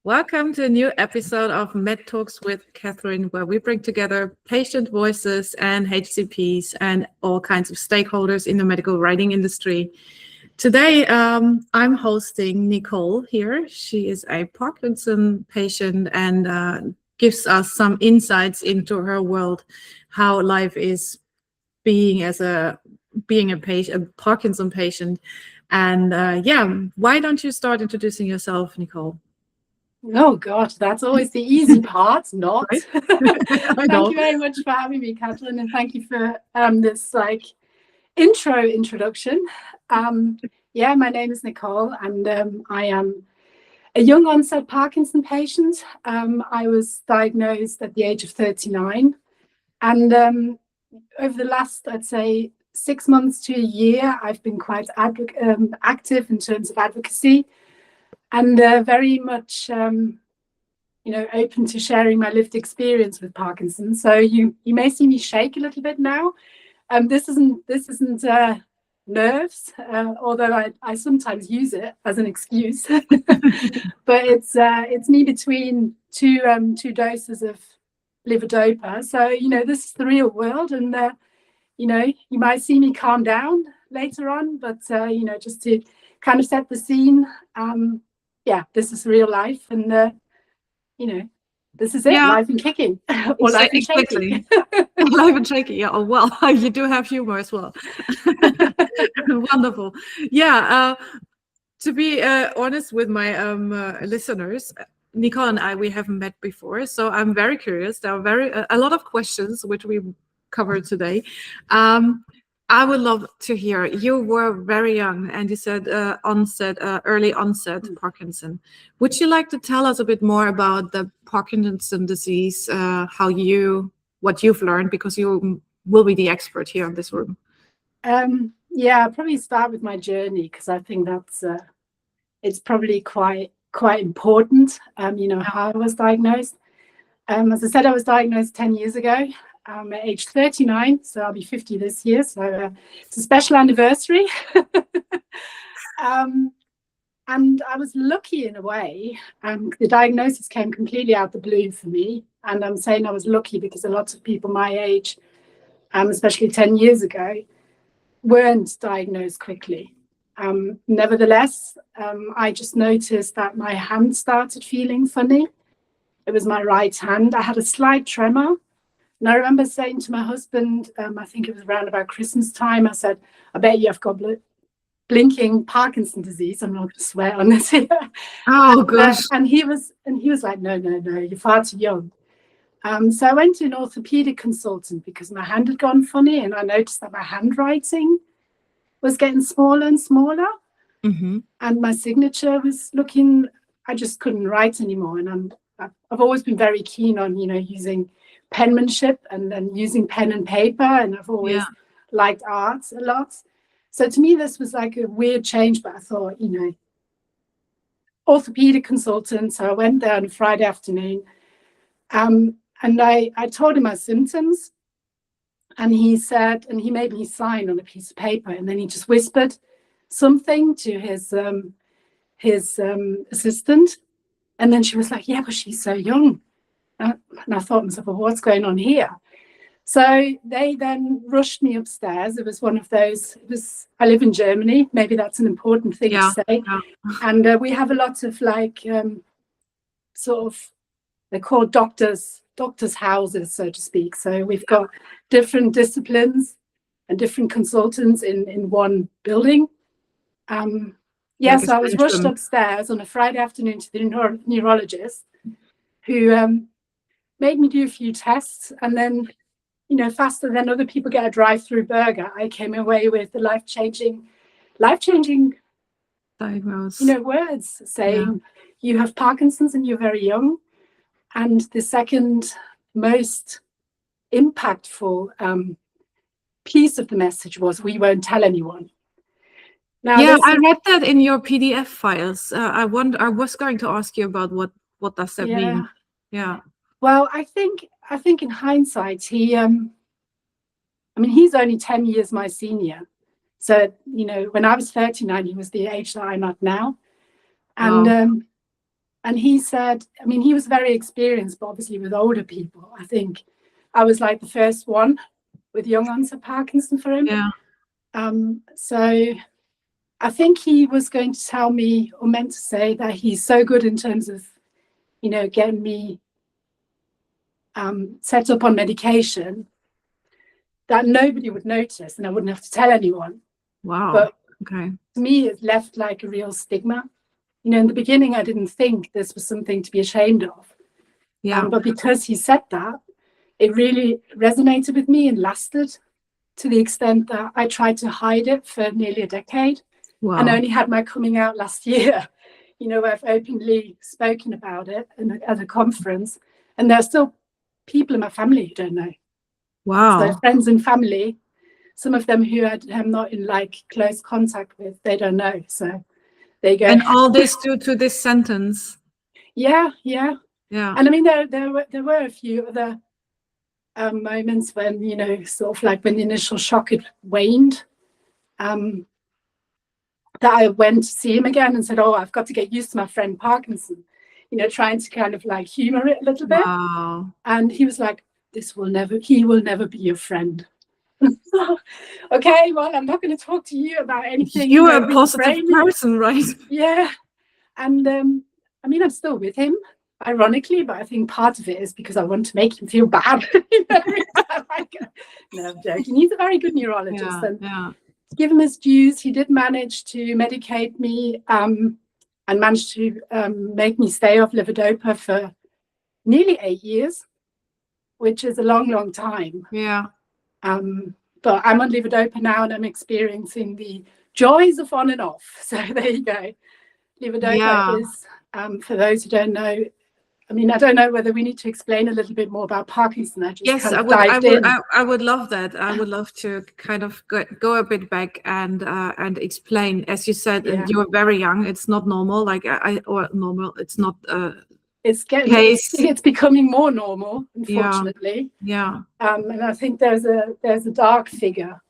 Welcome to a new episode of MedTalks with Catherine, where we bring together patient voices and HCPs and all kinds of stakeholders in the medical writing industry. Today, I'm hosting Nicole here. She is a Parkinson patient and gives us some insights into her world, how life is being a patient, a Parkinson patient. And why don't you start introducing yourself, Nicole? Oh God, that's always the easy part, not. Right? Thank you very much for having me, Catherine, and thank you for this introduction. My name is Nicole, and I am a young-onset Parkinson patient. I was diagnosed at the age of 39, and over the last, I'd say, 6 months to a year, I've been quite active in terms of advocacy. And very much, open to sharing my lived experience with Parkinson. So you may see me shake a little bit now. This isn't nerves, although I sometimes use it as an excuse. But it's me between two doses of levodopa. So this is the real world, and you might see me calm down later on, but just to kind of set the scene. This is real life, and this is it. Life and kicking, or life and shaking. Life and shaking. Yeah. Oh well, you do have humor as well. Wonderful. Yeah. To be honest with my listeners, Nicole and we haven't met before, so I'm very curious. There are a lot of questions which we covered today. I would love to hear. You were very young, and you said early onset Parkinson. Would you like to tell us a bit more about the Parkinson disease, what you've learned, because you will be the expert here in this room? I'll probably start with my journey, because I think that's it's probably quite important. How I was diagnosed. As I said, I was diagnosed 10 years ago. I'm at age 39, so I'll be 50 this year. So it's a special anniversary. And I was lucky in a way. The diagnosis came completely out of the blue for me. And I'm saying I was lucky because a lot of people my age, especially 10 years ago, weren't diagnosed quickly. Nevertheless, I just noticed that my hand started feeling funny. It was my right hand. I had a slight tremor. And I remember saying to my husband, I think it was around about Christmas time, I said, I bet you've got blinking Parkinson disease. I'm not going to swear on this here. Oh, gosh. And he was like, no, you're far too young. So I went to an orthopedic consultant because my hand had gone funny, and I noticed that my handwriting was getting smaller and smaller. Mm-hmm. And my signature was looking, I just couldn't write anymore. And I've always been very keen on, using penmanship and then using pen and paper, and I've always liked art a lot. So to me this was like a weird change, but I thought, orthopedic consultant. So I went there on a Friday afternoon, and I told him my symptoms, and he made me sign on a piece of paper, and then he just whispered something to his assistant, and then she was like, yeah, but she's so young. And I thought to myself, well, what's going on here? So they then rushed me upstairs. It was one of those, I live in Germany. Maybe that's an important thing to say. Yeah. And we have a lot of they're called doctors' houses, so to speak. So we've got different disciplines and different consultants in one building. So I was rushed upstairs on a Friday afternoon to the neurologist, who made me do a few tests, and then, faster than other people get a drive-through burger, I came away with the life-changing diagnosis, words saying, you have Parkinson's and you're very young. And the second most impactful piece of the message was, we won't tell anyone. Now, I read that in your PDF files. I was going to ask you about what does that mean? Yeah. Well, I think in hindsight, he's only 10 years my senior. So, when I was 39, he was the age that I'm at now. And And he said, I mean, he was very experienced, but obviously with older people. I think I was like the first one with young-onset Parkinson for him. Yeah. So I think he was going to tell me, or meant to say, that he's so good in terms of, you know, getting me set up on medication that nobody would notice and I wouldn't have to tell anyone. Wow. But okay. to me, it left like a real stigma. You know, in the beginning, I didn't think this was something to be ashamed of. Yeah. But because he said that, it really resonated with me and lasted, to the extent that I tried to hide it for nearly a decade. Wow. And only had my coming out last year, you know, where I've openly spoken about it at a conference. And there are still people in my family who don't know. Wow. So friends and family, some of them who I'm not in like close contact with, they don't know. So there you go. And all this due to this sentence. Yeah. And I mean, there were a few other moments when, you know, sort of like when the initial shock had waned, that I went to see him again and said, oh, I've got to get used to my friend Parkinson, you know, trying to kind of like humor it a little bit. Wow. And he was like, he will never be your friend. Okay, well, I'm not going to talk to you about anything. You are a positive person, right? Yeah. And I mean, I'm still with him, ironically, but I think part of it is because I want to make him feel bad. No, I'm joking. He's a very good neurologist. To give him his dues, he did manage to medicate me and managed to make me stay off levodopa for nearly 8 years, which is a long, long time. Yeah. But I'm on levodopa now and I'm experiencing the joys of on and off. So there you go. Levodopa is, for those who don't know, I mean, I don't know whether we need to explain a little bit more about Parkinson. I would love that. I would love to kind of go a bit back and explain. As you said, you were very young. It's not normal. It's not. It's becoming more normal, unfortunately. Yeah. And I think there's a dark figure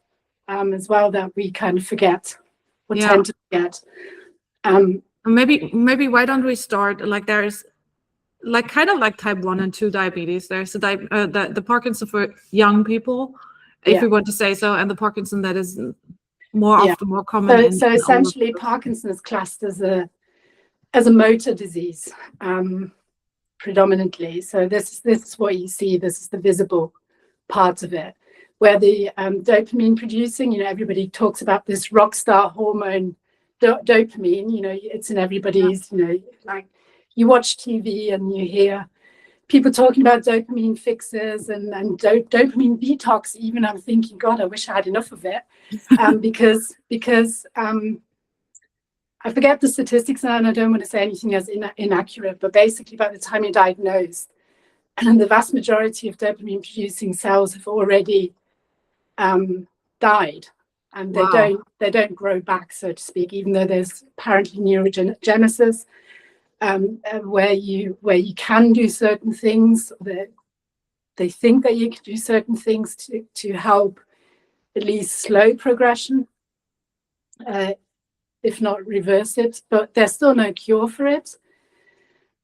as well that we kind of forget or tend to forget. Maybe why don't we start like there's like kind of like type 1 and 2 diabetes. There's the Parkinson for young people, if we want to say so, and the Parkinson that is more often more common. So essentially, Parkinson is classed as a motor disease. Predominantly. So this is what you see. This is the visible part of it, where the dopamine producing, you know, everybody talks about this rock star hormone, dopamine, you know, it's in everybody's, you know, like you watch TV and you hear people talking about dopamine fixes and dopamine detox even. I'm thinking, God, I wish I had enough of it, because I forget the statistics now and I don't want to say anything as inaccurate, but basically by the time you're diagnosed, and the vast majority of dopamine producing cells have already died, and they don't grow back, so to speak, even though there's apparently neurogenesis where you can do certain things, they think that you can do certain things to help at least slow progression, if not reverse it, but there's still no cure for it.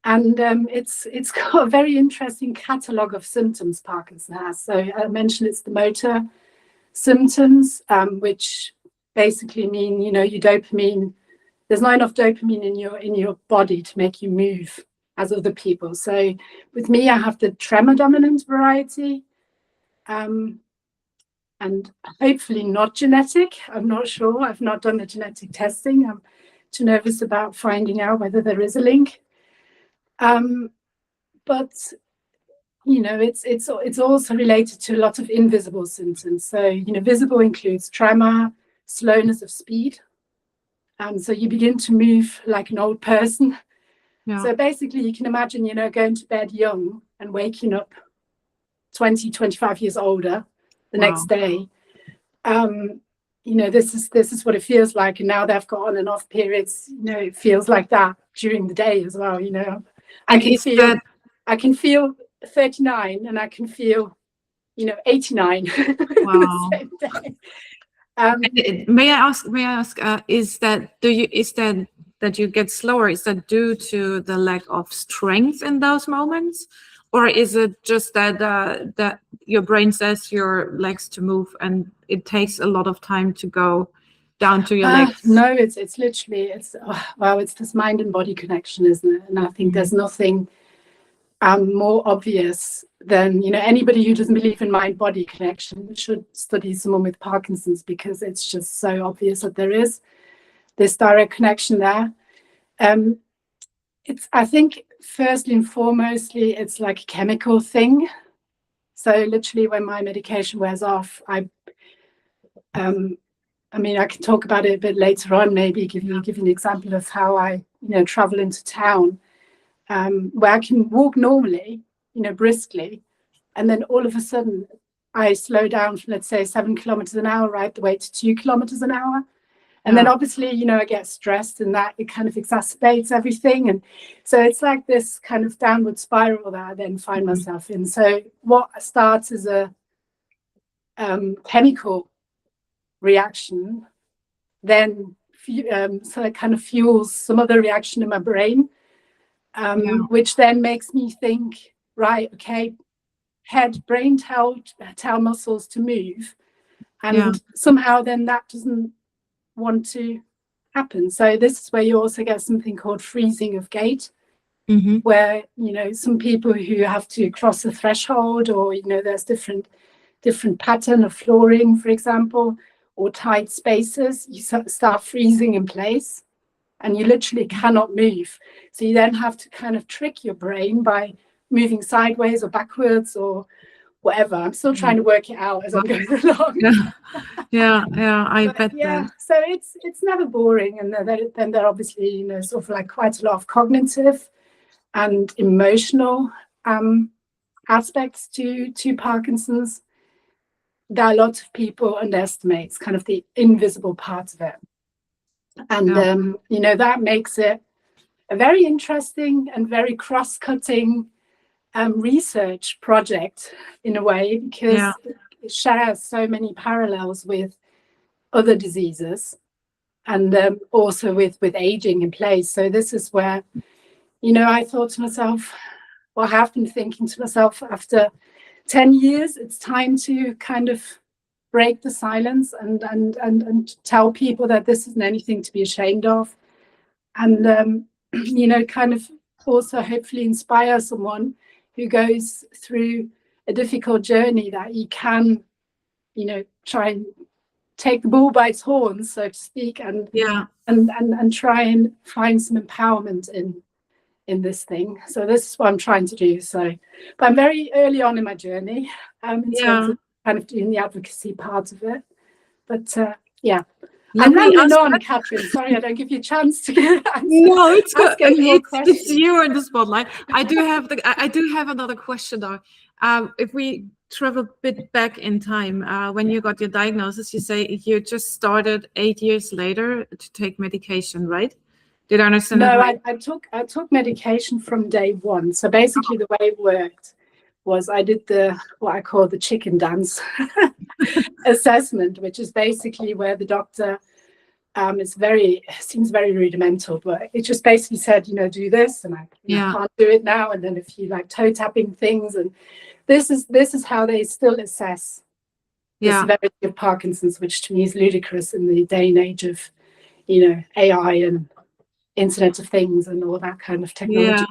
And it's got a very interesting catalogue of symptoms Parkinson has. So I mentioned it's the motor symptoms, which basically mean, you know, your dopamine, there's not enough dopamine in your body to make you move as other people. So with me, I have the tremor dominant variety, and hopefully not genetic. I'm not sure. I've not done the genetic testing. I'm too nervous about finding out whether there is a link. But you know, it's also related to a lot of invisible symptoms. So, you know, visible includes tremor, slowness of speed. So you begin to move like an old person. Yeah. So basically you can imagine, you know, going to bed young and waking up 20, 25 years older the next day. You know, this is what it feels like. And now they've got on and off periods, you know, it feels like that during the day as well, you know. I can feel 39 and I can feel, you know, 89. Wow. the same day. May I ask, is that that you get slower, is that due to the lack of strength in those moments? Or is it just that your brain says your legs to move and it takes a lot of time to go down to your legs? No, it's literally, it's this mind and body connection, isn't it? And I think there's nothing more obvious than, anybody who doesn't believe in mind-body connection should study someone with Parkinson's, because it's just so obvious that there is this direct connection there. I think firstly and foremostly, it's like a chemical thing. So literally when my medication wears off, I can talk about it a bit later on, maybe give you an example of how I, travel into town, where I can walk normally, briskly, and then all of a sudden I slow down from, let's say, 7 kilometers an hour right the way to 2 kilometers an hour. And then obviously, I get stressed, and that it kind of exacerbates everything. And so it's like this kind of downward spiral that I then find myself in. So what starts as a chemical reaction, then so it kind of fuels some other reaction in my brain, which then makes me think, right, okay, head, brain tell muscles to move. And somehow then that doesn't want to happen. So this is where you also get something called freezing of gait, where some people who have to cross a threshold, or there's different pattern of flooring, for example, or tight spaces, you start freezing in place and you literally cannot move. So you then have to kind of trick your brain by moving sideways or backwards or whatever. I'm still trying to work it out as I'm going along. I bet. So it's never boring, and then there are obviously sort of like quite a lot of cognitive and emotional aspects to Parkinson's that a lot of people underestimate. It's kind of the invisible part of it, and that makes it a very interesting and very cross-cutting research project in a way, because it shares so many parallels with other diseases, and also with aging in place. So this is where I thought to myself, or have been thinking to myself, after 10 years it's time to kind of break the silence and tell people that this isn't anything to be ashamed of, and kind of also hopefully inspire someone who goes through a difficult journey, that you can, try and take the bull by its horns, so to speak, and try and find some empowerment in this thing. So this is what I'm trying to do. So, but I'm very early on in my journey, in terms of kind of doing the advocacy part of it. But I'm rambling on, Catherine. Sorry, I don't give you a chance to get No, it's good. It's you in the spotlight. I do have another question though. If we travel a bit back in time, when you got your diagnosis, you say you just started 8 years later to take medication, right? Did I understand that right? No, I took medication from day one. So basically, the way it worked was I did what I call the chicken dance assessment, which is basically where the doctor, seems very rudimental, but it just basically said, do this, and I can't do it now. And then if you like toe tapping things, and this is how they still assess the severity of Parkinson's, which to me is ludicrous in the day and age of, AI and Internet of Things and all that kind of technology.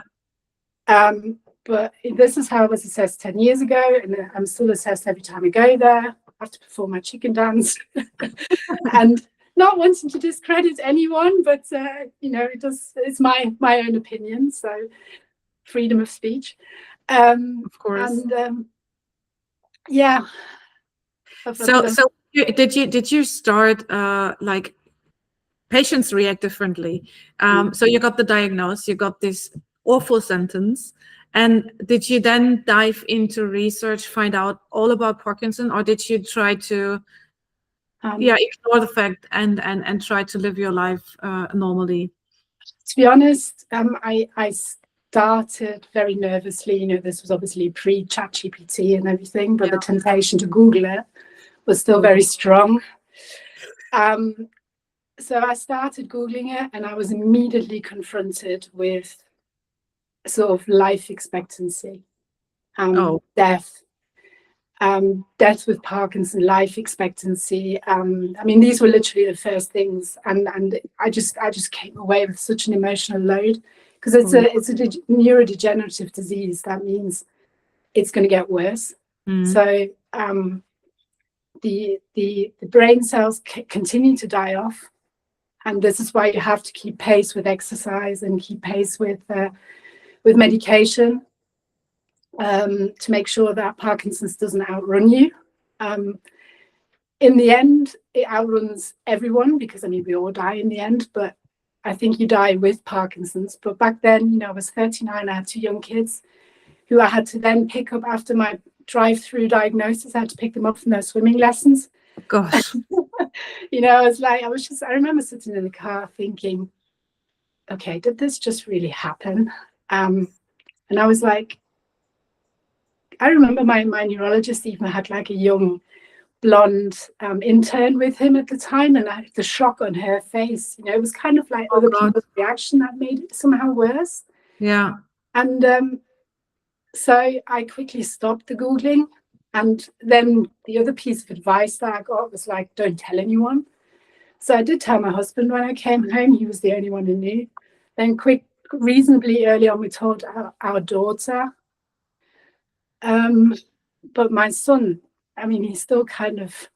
But this is how I was assessed 10 years ago, and I'm still assessed every time I go there. I have to perform my chicken dance, and not wanting to discredit anyone, but it's my own opinion. So freedom of speech, of course. And So did you start like patients react differently? So you got the diagnosis, you got this awful sentence. And did you then dive into research, find out all about Parkinson, or did you try to ignore the fact and try to live your life normally? To be honest, I started very nervously. This was obviously pre-ChatGPT and everything, but the temptation to Google it was still very strong. so I started Googling it, and I was immediately confronted with sort of life expectancy, death, death with Parkinson, life expectancy. I mean, these were literally the first things, and I just came away with such an emotional load, because it's a neurodegenerative disease. That means it's going to get worse. So the brain cells continue to die off, and this is why you have to keep pace with exercise and keep pace with medication, to make sure that Parkinson's doesn't outrun you. In the end, it outruns everyone, because I mean, we all die in the end, but I think you die with Parkinson's. But back then, you know, I was 39, I had 2 young kids who I had to then pick up after my drive-through diagnosis. I had to pick them up from their swimming lessons. Gosh. You know, I remember sitting in the car thinking, okay, did this just really happen? And I was like, I remember my neurologist even had like a young blonde intern with him at the time, and the shock on her face, you know, it was kind of like other people's reaction that made it somehow worse. Yeah. And so I quickly stopped the Googling. And then the other piece of advice that I got was like, don't tell anyone. So I did tell my husband when I came home. He was the only one who knew. Then reasonably early on, we told our daughter. But my son, I mean, he's still kind of,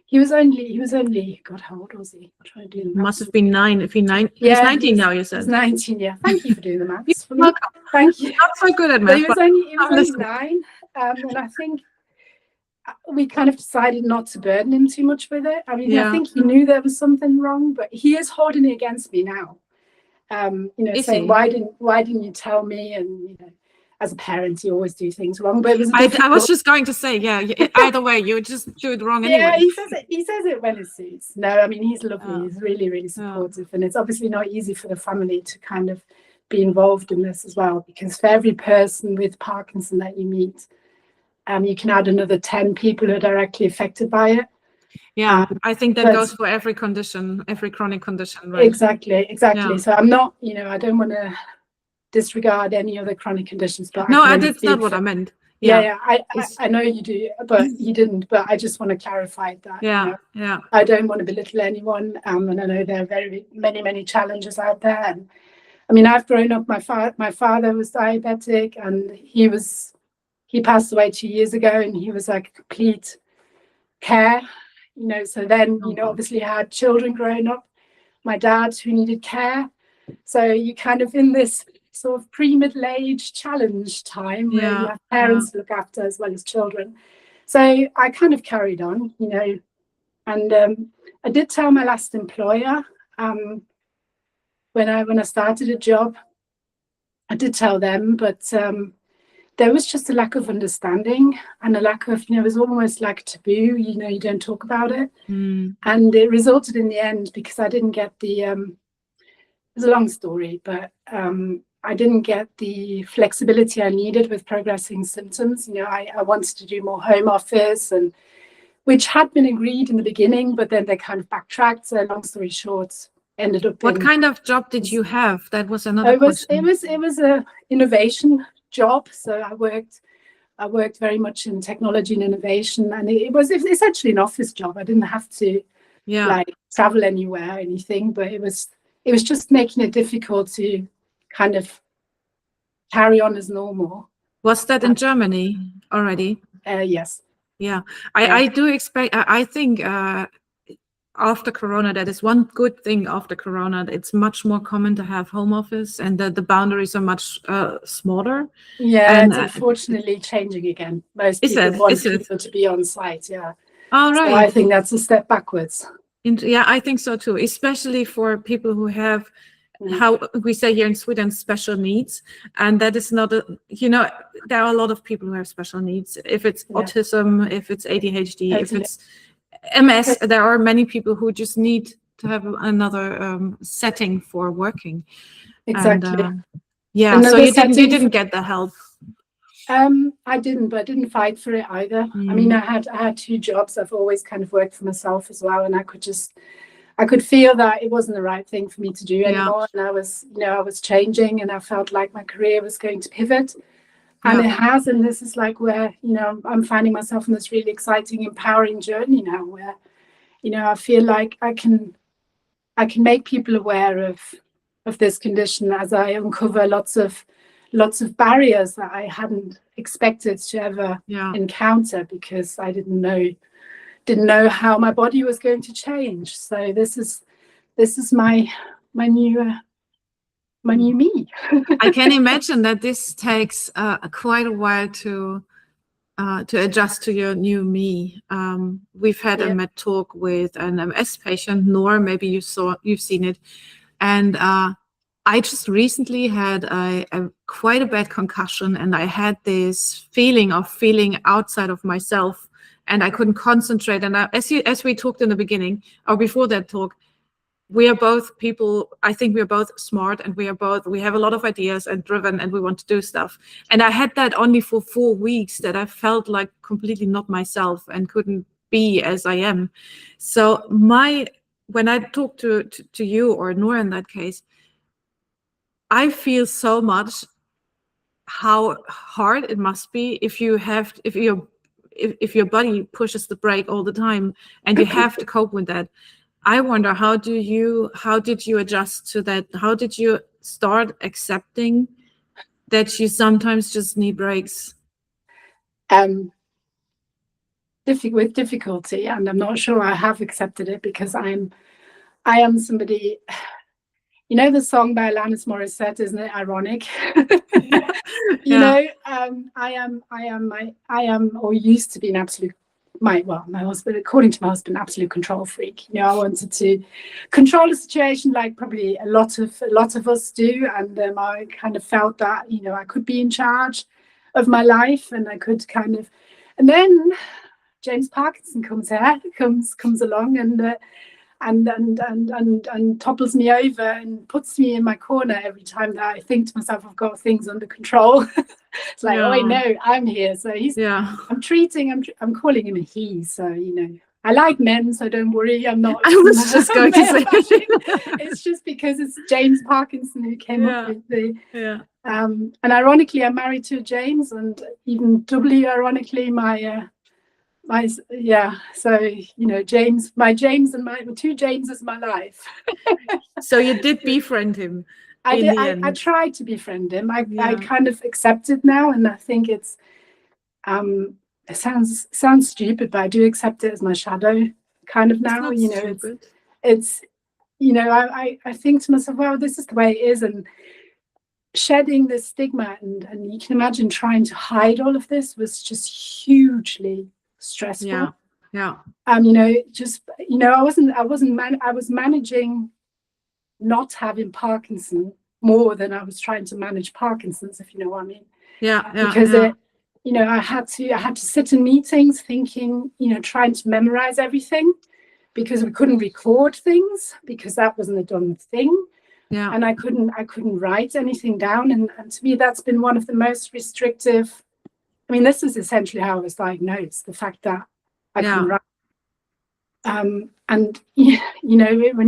he was only, God, how old was he? I'm trying to do the maths. Must have been 9. If he's 19 now, you said. He's 19, yeah. Thank you for doing the maths for me. Welcome. Thank you. Not so good at math. He was only 9. And I think we kind of decided not to burden him too much with it. I mean, I think he knew there was something wrong, but he is holding it against me now. You know, saying, why didn't you tell me? And, you know, as a parent, you always do things wrong. But it was I was just going to say, yeah, either way, you just do it wrong anyway. Yeah, he says it when it suits. No, I mean, he's lovely. He's really, really supportive. And it's obviously not easy for the family to kind of be involved in this as well, because for every person with Parkinson that you meet, you can add another 10 people who are directly affected by it. Yeah, I think that goes for every condition, every chronic condition, right? Exactly. Yeah. So I'm not, you know, I don't want to disregard any other chronic conditions. But no, that's not what I meant. Yeah, I know you do, but you didn't. But I just want to clarify that. Yeah, you know, I don't want to belittle anyone, and I know there are very many challenges out there. And I mean, I've grown up. My father was diabetic, and he passed away 2 years ago, and he was like complete care. You know, so then, you know, obviously I had children growing up, my dad who needed care. So you kind of in this sort of pre-middle age challenge time where you have parents to look after as well as children. So I kind of carried on, you know, and I did tell my last employer when I started a job, I did tell them, but there was just a lack of understanding and a lack of, you know, it was almost like taboo, you know, you don't talk about it. And it resulted in the end, because I didn't get it's a long story, but I didn't get the flexibility I needed with progressing symptoms. You know, I wanted to do more home office, and which had been agreed in the beginning, but then they kind of backtracked. So long story short, ended up What kind of job did you have? That was another question. It was a innovation job. So I worked very much in technology and innovation, and it was essentially an office job. I didn't have to like travel anywhere or anything, but it was just making it difficult to kind of carry on as normal. Was that in Germany already? Yes. Yeah, I do expect, I think after Corona, that is one good thing after Corona. It's much more common to have home office, and the boundaries are much smaller. Yeah, and it's unfortunately changing again. Most people want people to be on site, yeah. All right. So I think that's a step backwards. Yeah, I think so too, especially for people who have, how we say here in Sweden, special needs. And that is not, you know, there are a lot of people who have special needs. If it's autism, if it's ADHD, if it's MS, there are many people who just need to have another setting for working. Exactly. And, so you didn't get the help. I didn't, but I didn't fight for it either. I mean, I had 2 jobs. I've always kind of worked for myself as well, and I I could feel that it wasn't the right thing for me to do anymore. And I was changing, and I felt like my career was going to pivot. And it has, and this is like where, I'm finding myself in this really exciting, empowering journey now where, I feel like I can make people aware of this condition as I uncover lots of barriers that I hadn't expected to ever encounter, because I didn't know how my body was going to change. So this is my new me. I can imagine that this takes quite a while to adjust to your new me. We've had a MedTalk with an MS patient, Nora, maybe you've seen it. And I just recently had a quite a bad concussion, and I had this feeling outside of myself, and I couldn't concentrate. And as we talked in the beginning, or before that talk, we are both people, I think we are both smart, and we have a lot of ideas and driven, and we want to do stuff. And I had that only for 4 weeks, that I felt like completely not myself and couldn't be as I am. So when I talk to you or Nora in that case, I feel so much how hard it must be if your body pushes the brake all the time, and you have to cope with that. I wonder, how did you adjust to that? How did you start accepting that you sometimes just need breaks? With difficulty, and I'm not sure I have accepted it, because I am somebody. The song by Alanis Morissette, isn't it ironic? I am or used to be an absolute. My husband, according to my husband, absolute control freak. I wanted to control the situation, like probably a lot of us do, and I kind of felt that I could be in charge of my life, and I could kind of. And then James Parkinson comes along and topples me over and puts me in my corner every time that I think to myself I've got things under control. It's like, oh wait, no, I'm here. So I'm calling him a he. So I like men, so don't worry. I'm not. I was just going to say. It's just because it's James Parkinson who came up with the. And ironically, I'm married to James, and even doubly ironically, so James, and my two Jameses in my life. So you did befriend him. I tried to befriend him. I kind of accept it now, and I think it's it sounds stupid, but I do accept it as my shadow kind of now. It's I think to myself, well, this is the way it is, and shedding this stigma, and you can imagine trying to hide all of this was just hugely stressful. I was managing not having Parkinson more than I was trying to manage Parkinson's, if you know what I mean. Because I had to sit in meetings thinking, trying to memorize everything, because we couldn't record things, because that wasn't a done thing. And I couldn't write anything down, and to me that's been one of the most restrictive. I mean, this is essentially how I was diagnosed, the fact that I couldn't write. And when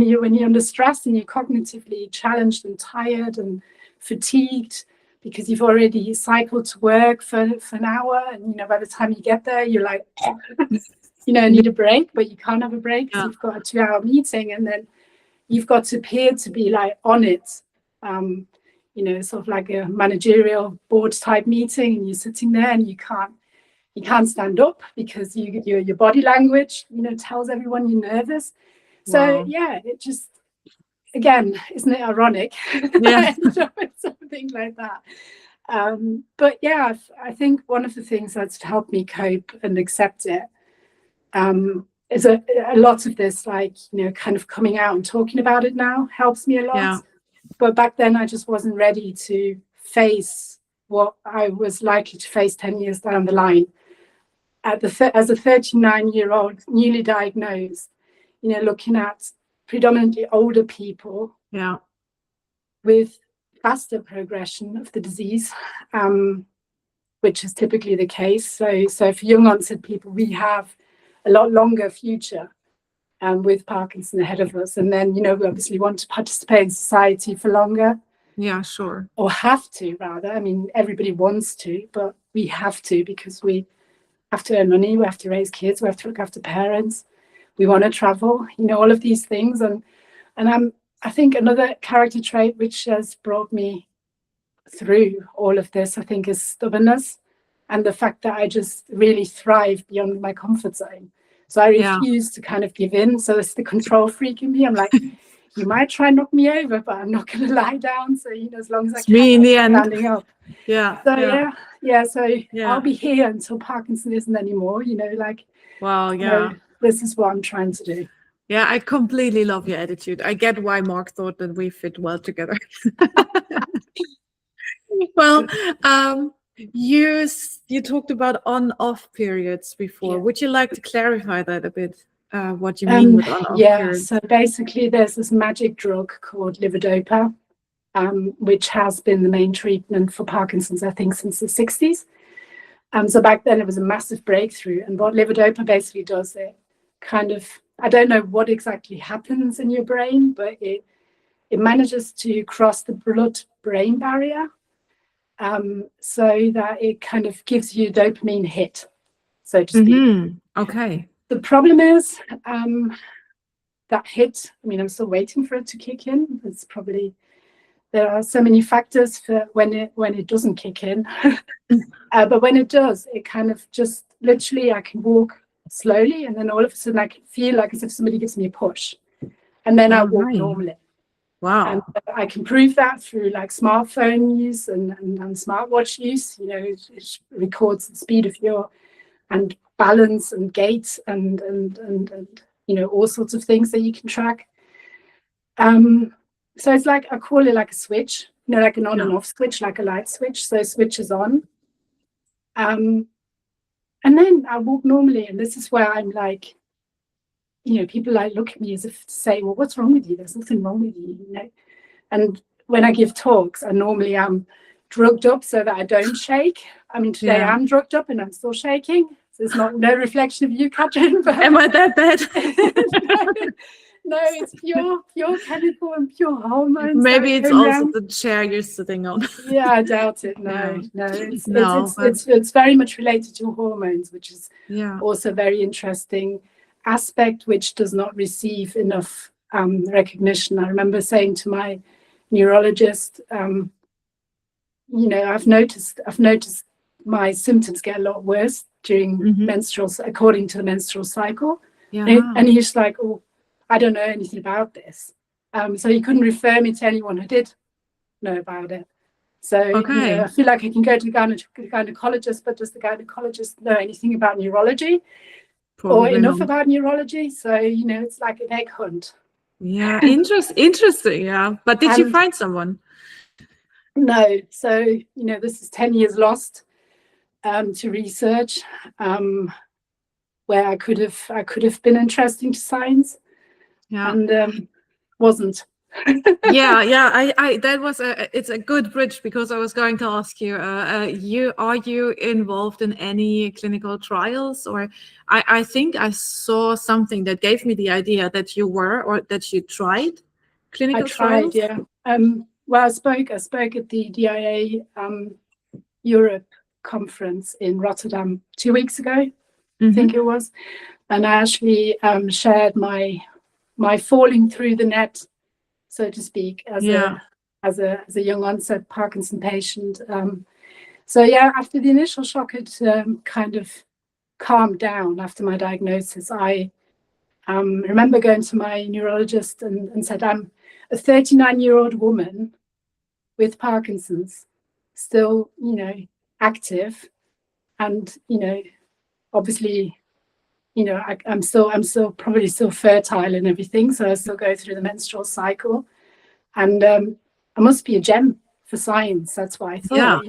you're under stress and you're cognitively challenged and tired and fatigued, because you've already cycled to work for an hour, and by the time you get there you're like need a break, but you can't have a break because you've got a 2-hour meeting, and then you've got to appear to be like on it, sort of like a managerial board type meeting, and you're sitting there and you can't stand up because your body language tells everyone you're nervous. So it just, again, isn't it ironic? Something like that. But I think one of the things that's helped me cope and accept it is a lot of this, kind of coming out and talking about it now helps me a lot. But back then I just wasn't ready to face what I was likely to face 10 years down the line. As a 39-year-old newly diagnosed, looking at predominantly older people with faster progression of the disease, which is typically the case. So for young onset people, we have a lot longer future. with Parkinson ahead of us. And then, we obviously want to participate in society for longer. Yeah, sure. Or have to, rather. I mean, everybody wants to, but we have to, because we have to earn money, we have to raise kids, we have to look after parents, we want to travel, all of these things. And I think another character trait which has brought me through all of this, I think, is stubbornness, and the fact that I just really thrive beyond my comfort zone. So I refuse to kind of give in. So it's the control freak in me. I'm like, you might try and knock me over, but I'm not going to lie down. So, as long as I can, in the end. Standing up. Yeah. So, I'll be here until Parkinson isn't anymore, Wow, yeah. This is what I'm trying to do. Yeah, I completely love your attitude. I get why Mark thought that we fit well together. Well, you talked about on-off periods before. Yeah. Would you like to clarify that a bit? What you mean with on-off periods? So basically there's this magic drug called levodopa, which has been the main treatment for Parkinson's, I think, since the 60s. So back then it was a massive breakthrough. And what levodopa basically does, it kind of, I don't know what exactly happens in your brain, but it manages to cross the blood-brain barrier, so that it kind of gives you a dopamine hit, so to speak. Mm-hmm. Okay. The problem is that hit, I mean, I'm still waiting for it to kick in. There are so many factors for when it doesn't kick in. But when it does, it kind of just literally, I can walk slowly, and then all of a sudden I can feel like as if somebody gives me a push, and then I walk normally. Wow. And I can prove that through like smartphone use and smartwatch use. It records the speed of your and balance and gait and all sorts of things that you can track. So it's like, I call it like a switch, like an on and off switch, like a light switch. So it switches on. And then I walk normally, and this is where I'm like, people like look at me as if to say, well, what's wrong with you? There's nothing wrong with you, And when I give talks, I normally am drugged up so that I don't shake. I mean, today I'm drugged up and I'm still shaking. So it's no reflection of you, Katrin. But am I that bad? No, it's pure chemical and pure hormones. Maybe it's also the chair you're sitting on. Yeah, I doubt it. No. It's very much related to hormones, which is also very interesting aspect, which does not receive enough recognition. I remember saying to my neurologist, I've noticed my symptoms get a lot worse during according to the menstrual cycle. And he's like, oh, I don't know anything about this. So he couldn't refer me to anyone who did know about it. So I feel like I can go to the gynecologist, but does the gynecologist know anything about neurology? Probably or enough about neurology? So, it's like an egg hunt. Yeah, interesting. Yeah. But did you find someone? No. So, this is 10 years lost to research, where I could have been interesting to science. Yeah. And wasn't. That was it's a good bridge, because I was going to ask you, are you involved in any clinical trials? Or I think I saw something that gave me the idea that you were, or that you tried clinical trials. Yeah. Well, I spoke at the DIA Europe conference in Rotterdam 2 weeks ago, I think it was, and I actually shared my falling through the net, so to speak, as a young onset Parkinson patient. After the initial shock had kind of calmed down after my diagnosis, I remember going to my neurologist and said, I'm a 39-year-old woman with Parkinson's, still, active, and, obviously, I'm still probably still fertile and everything, so I still go through the menstrual cycle, and I must be a gem for science. That's what I thought.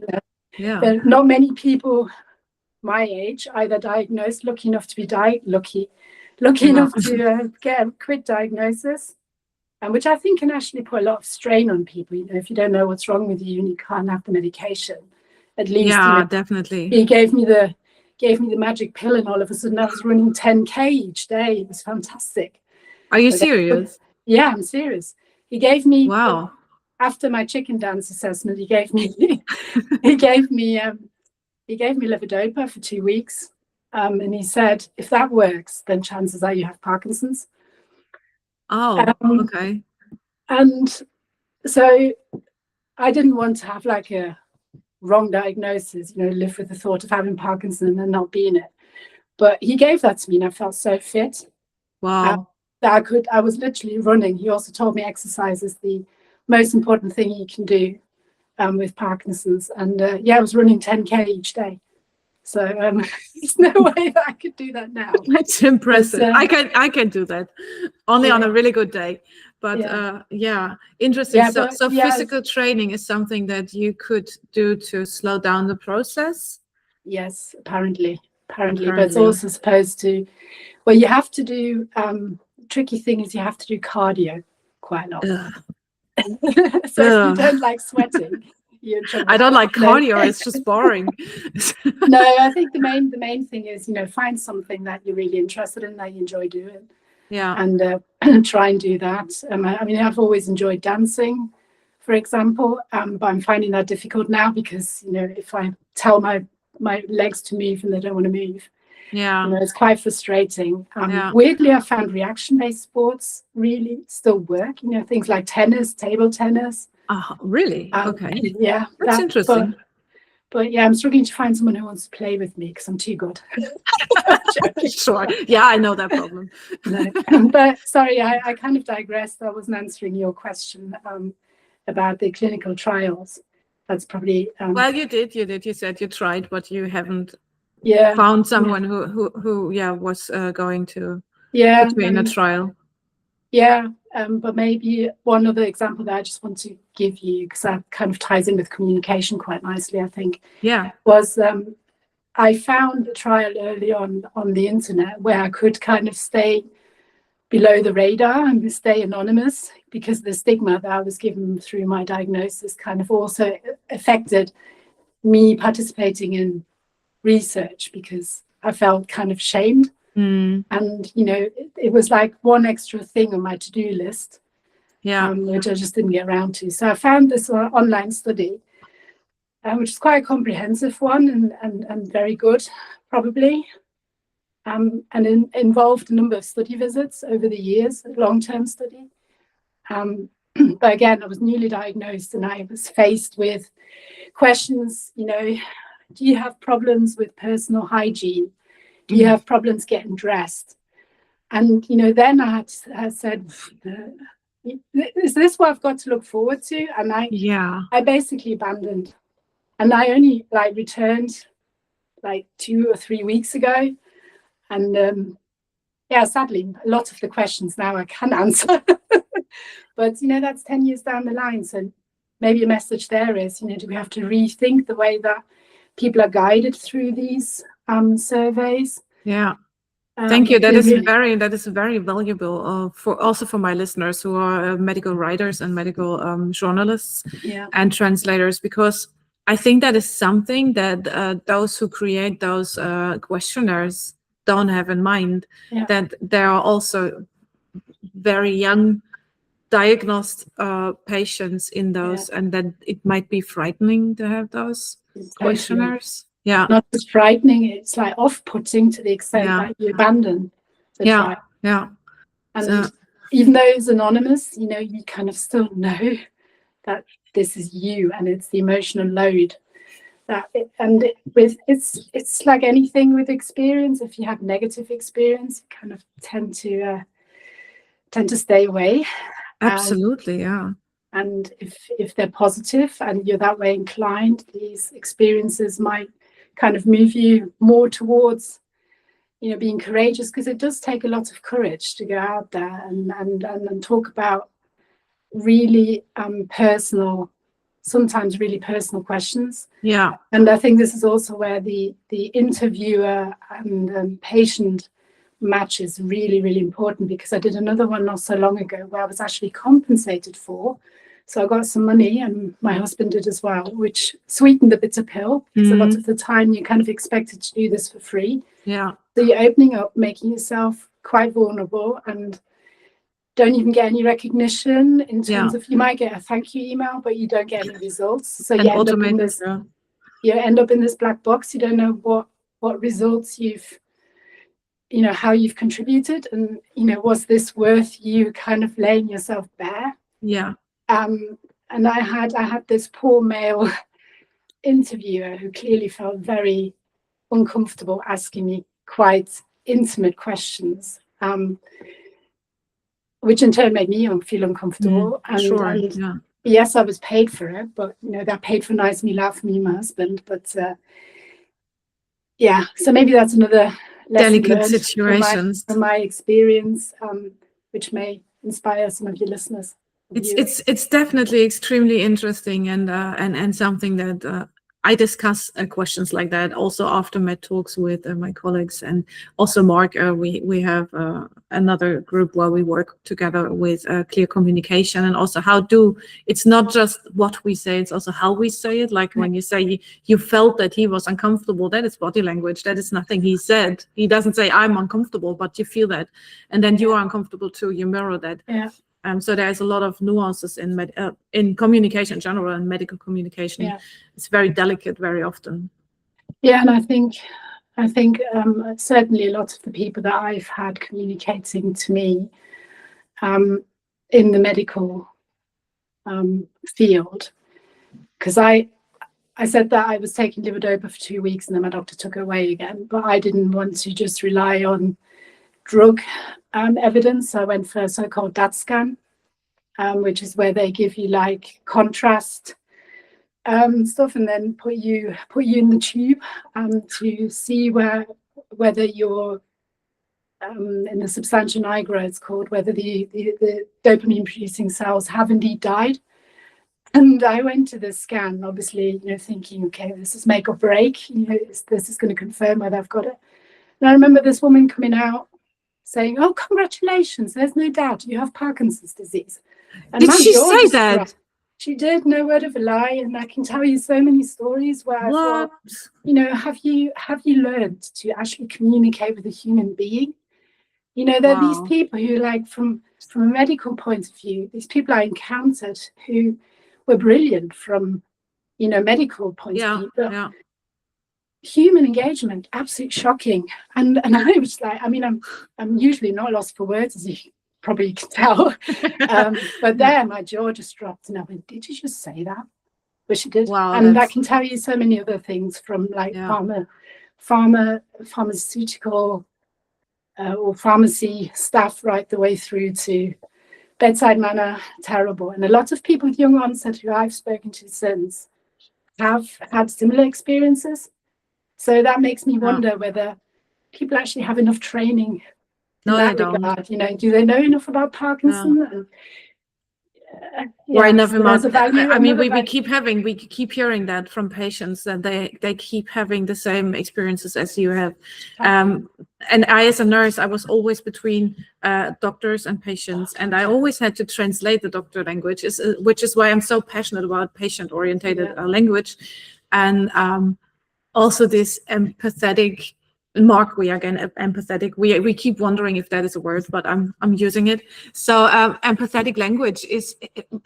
There are not many people my age either diagnosed, lucky enough to be lucky enough to get a quick diagnosis, and which I think can actually put a lot of strain on people. If you don't know what's wrong with you and you can't have the medication, at least definitely. He gave me the magic pill, and all of a sudden I was running 10K each day. It was fantastic. Are you But then- serious? yeah, I'm serious. He gave me Wow. after my chicken dance assessment. He gave me he gave me levodopa for 2 weeks, and he said, if that works, then chances are you have Parkinson's. Oh, Um, okay. And so I didn't want to have like a wrong diagnosis, live with the thought of having Parkinson's and not being it. But he gave that to me, and I felt so fit Wow. that I was literally running. He also told me exercise is the most important thing you can do with Parkinson's. And I was running 10K each day. So there's no way that I could do that now. It's impressive. But, I can do that only on yeah. a really good day. But interesting. Yeah, So physical training is something that you could do to slow down the process? Yes, apparently. But it's also supposed to, well, you have to do, tricky thing is you have to do cardio quite a lot. So if you don't like sweating, you're in trouble. I don't like cardio. It's just boring. No, I think the main thing is, find something that you're really interested in, that you enjoy doing. Yeah. And try and do that. I mean, I've always enjoyed dancing, for example, but I'm finding that difficult now because, if I tell my legs to move and they don't want to move, it's quite frustrating. Weirdly, I found reaction-based sports really still work. Things like tennis, table tennis. Really? Okay. Yeah, that's interesting. But yeah, I'm struggling to find someone who wants to play with me because I'm too good. Sure. Yeah, I know that problem. No. But sorry, I kind of digressed. I wasn't answering your question about the clinical trials. That's probably well, you did. You said you tried, but you haven't yeah found someone who was going to put you in a trial. Yeah, but maybe one other example that I just want to give you, because that kind of ties in with communication quite nicely, I think. Yeah. Was I found a trial early on the internet where I could kind of stay below the radar and stay anonymous, because the stigma that I was given through my diagnosis kind of also affected me participating in research, because I felt kind of shamed. And, it was like one extra thing on my to-do list, which I just didn't get around to. So I found this online study, which is quite a comprehensive one and very good, probably. And involved a number of study visits over the years, a long-term study. But again, I was newly diagnosed and I was faced with questions, do you have problems with personal hygiene? Do you have problems getting dressed? And, then I said, is this what I've got to look forward to? And I basically abandoned. And I only returned 2 or 3 weeks ago. And sadly, a lot of the questions now I can answer. But, that's 10 years down the line. So maybe a message there is, do we have to rethink the way that people are guided through these surveys? Yeah. Thank you. That is very valuable for my listeners who are medical writers and medical journalists and translators, because I think that is something that those who create those questionnaires don't have in mind, that there are also very young diagnosed patients in those, and that it might be frightening to have those questionnaires. Yeah, not just frightening, it's like off-putting to the extent that you abandon the trial. And even though it's anonymous, you kind of still know that this is you, and it's the emotional load it's like anything with experience. If you have negative experience, you kind of tend to stay away. Absolutely. And if they're positive and you're that way inclined, these experiences might kind of move you more towards, being courageous, because it does take a lot of courage to go out there and talk about really personal, sometimes really personal questions. Yeah. And I think this is also where the interviewer and patient match is really, really important, because I did another one not so long ago where I was actually compensated for. So I got some money, and my husband did as well, which sweetened the bitter pill, because a lot of the time you're kind of expected to do this for free. Yeah. So you're opening up, making yourself quite vulnerable, and don't even get any recognition in terms of, you might get a thank you email, but you don't get any results. So you end up in this, you end up in this black box. You don't know what results you've, you know, how you've contributed, and, you know, was this worth you kind of laying yourself bare? Yeah. And I had this poor male interviewer who clearly felt very uncomfortable asking me quite intimate questions, which in turn made me feel uncomfortable. And yes, I was paid for it, but, you know, that paid for nice me, laugh me, my husband. But yeah, so maybe that's another delicate situations from my experience, which may inspire some of your listeners. It's definitely extremely interesting, and something that I discuss questions like that also after MedTalks with my colleagues, and also Mark. We have another group where we work together with clear communication, and also it's not just what we say, it's also how we say it. Like when you say you felt that he was uncomfortable, that is body language. That is nothing he said. He doesn't say I'm uncomfortable, but you feel that, and then you are uncomfortable too. You mirror that. Yeah. So there's a lot of nuances in communication in general, and medical communication. Yeah. It's very delicate very often. Yeah, and I think certainly a lot of the people that I've had communicating to me in the medical field, because I said that I was taking levodopa for 2 weeks and then my doctor took it away again, but I didn't want to just rely on drug evidence. I went for a so-called DAT scan, which is where they give you like contrast stuff and then put you in the tube to see whether you're in the substantia nigra, it's called, whether the dopamine producing cells have indeed died. And I went to the scan, obviously, you know, thinking, okay, this is make or break, you know, this is going to confirm whether I've got it. And I remember this woman coming out saying, "Oh, congratulations, there's no doubt you have Parkinson's disease." And did she say that? She did, no word of a lie. And I can tell you so many stories where I thought, you know, have you learned to actually communicate with a human being? You know, there are these people who, like, from a medical point of view, these people I encountered who were brilliant from, you know, medical point of view. But human engagement, absolutely shocking. And I was like, I mean, I'm usually not lost for words, as you probably can tell. But there, my jaw just dropped, and I went, "Did you just say that?" But she did. Wow, and I can tell you so many other things from like pharmaceutical or pharmacy staff right the way through to bedside manner, terrible. And a lot of people with young onset who I've spoken to since have had similar experiences. So that makes me wonder whether people actually have enough training in that regard. You know, do they know enough about Parkinson? Or enough amount. I mean, we keep hearing that from patients, that they keep having the same experiences as you have. And I, as a nurse, I was always between doctors and patients, and I always had to translate the doctor language, which is why I'm so passionate about patient-oriented language, and also this empathetic. Mark, we are again empathetic. We keep wondering if that is a word, but I'm using it. So empathetic language is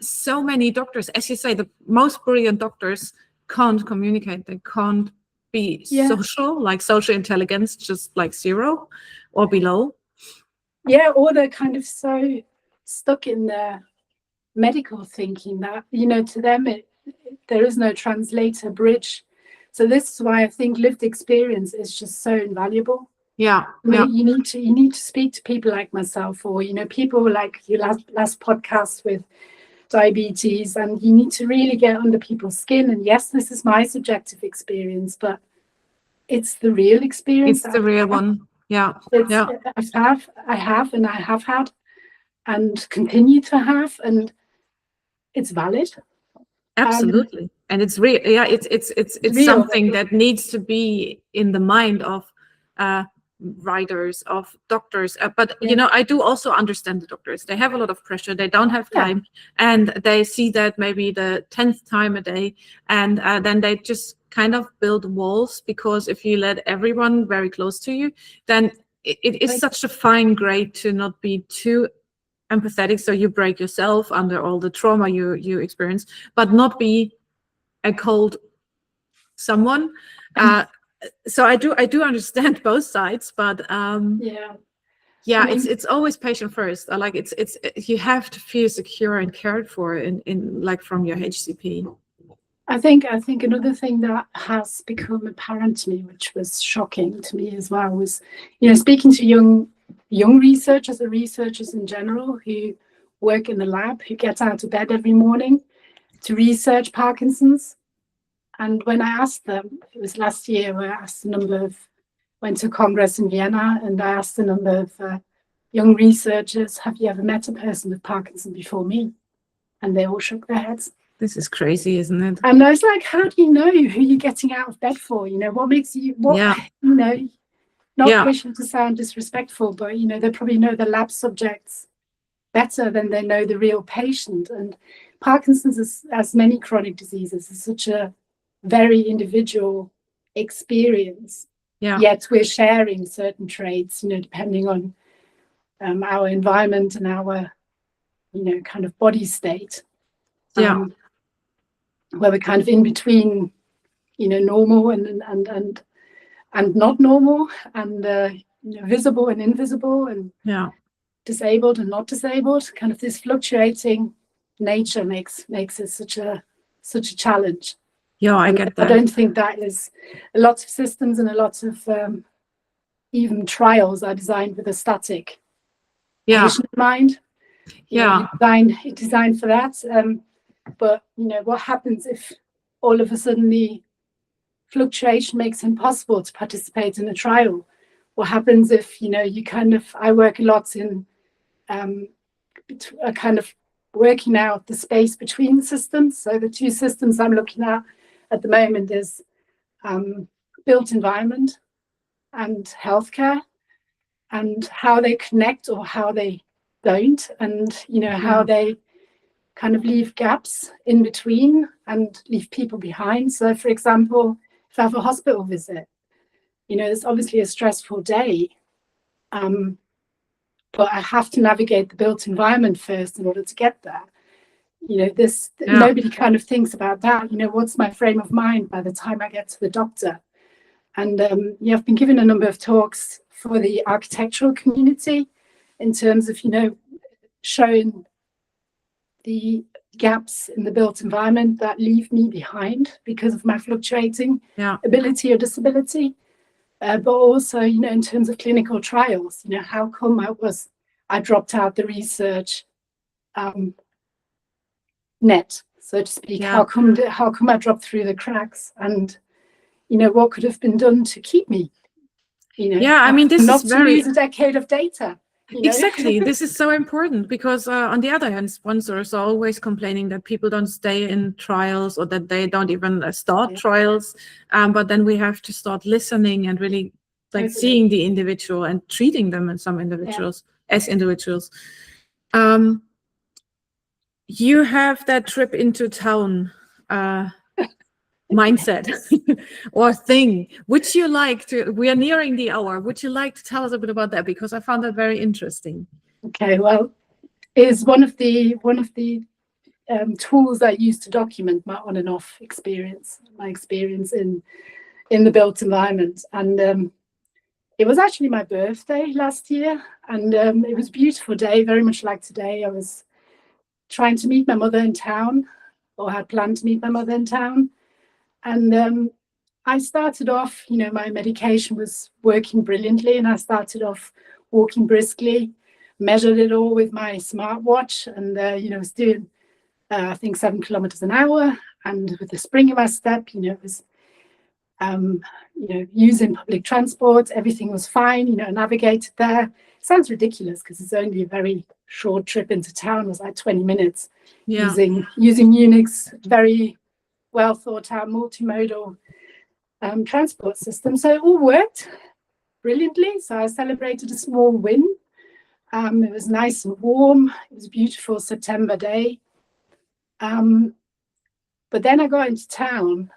so many doctors, as you say, the most brilliant doctors can't communicate. They can't be social, like social intelligence, just like 0 or below. Yeah, or they're kind of so stuck in their medical thinking that, you know, to them there is no translator bridge. So this is why I think lived experience is just so invaluable. Yeah. You need to speak to people like myself, or, you know, people like your last podcast with diabetes, and you need to really get under people's skin. And yes, this is my subjective experience, but it's the real experience. It's the real one. Yeah. I have had and continue to have, and it's valid. Absolutely. And it's real. Yeah, it's real. Something that needs to be in the mind of writers, of doctors. But you know, I do also understand the doctors. They have a lot of pressure. They don't have time, and they see that maybe the 10th time a day, and then they just kind of build walls, because if you let everyone very close to you, then it is such a fine grade to not be too empathetic, so you break yourself under all the trauma you experience, but not be a cold someone. So I do understand both sides, but yeah, I mean, it's always patient first. Like it's you have to feel secure and cared for in like from your HCP. I think another thing that has become apparent to me, which was shocking to me as well, was, you know, speaking to young researchers and researchers in general who work in the lab, who get out of bed every morning to research Parkinson's. And when I asked them, it was last year where I asked a number of, went to a Congress in Vienna, and I asked a number of young researchers, have you ever met a person with Parkinson before me? And they all shook their heads. This is crazy, isn't it? And I was like, how do you know who you're getting out of bed for? You know, what makes you, what, you know, not wishing to sound disrespectful, but, you know, they probably know the lab subjects better than they know the real patient. And Parkinson's, as many chronic diseases, is such a very individual experience. Yet we're sharing certain traits, you know, depending on our environment and our, you know, kind of body state. Where we're kind of in between, you know, normal and not normal, and you know, visible and invisible, and disabled and not disabled. Kind of this fluctuating nature makes it such a challenge. Yeah, I get that. I don't think that is, a lot of systems and a lot of even trials are designed with a static patient in mind. It's designed for that. But, you know, what happens if all of a sudden the fluctuation makes it impossible to participate in a trial? What happens if, you know, you kind of, I work a lot in a kind of working out the space between systems. So the two systems I'm looking at the moment is built environment and healthcare, and how they connect or how they don't, and, you know, how they kind of leave gaps in between and leave people behind. So, for example, if I have a hospital visit, you know, it's obviously a stressful day, but I have to navigate the built environment first in order to get there. You know, nobody kind of thinks about that. You know, what's my frame of mind by the time I get to the doctor? And I've been given a number of talks for the architectural community in terms of, you know, showing the gaps in the built environment that leave me behind because of my fluctuating ability or disability. But also, you know, in terms of clinical trials, you know, how come I dropped out the research net, so to speak? How come I dropped through the cracks? And, you know, what could have been done to keep me? You know, I mean, this not is very, to lose a decade of data. You know? Exactly. This is so important because on the other hand, sponsors are always complaining that people don't stay in trials or that they don't even start trials. But then we have to start listening and really like seeing the individual and treating them as individuals. You have that trip into town mindset or thing, which you like to, we are nearing the hour. Would you like to tell us a bit about that? Because I found that very interesting. Okay, well, is one of the tools I use to document my on and off experience, my experience in the built environment. And it was actually my birthday last year, and it was a beautiful day, very much like today. I was trying to meet my mother in town, or had planned to meet my mother in town. And I started off, you know, my medication was working brilliantly, and I started off walking briskly, measured it all with my smartwatch, and, you know, was doing, I think, 7 kilometers an hour. And with the spring in my step, you know, it was, you know, using public transport, everything was fine, you know, navigated there. It sounds ridiculous because it's only a very short trip into town. It was like 20 minutes using Munich's very well thought out multimodal transport system. So it all worked brilliantly. So I celebrated a small win. It was nice and warm. It was a beautiful September day. But then I got into town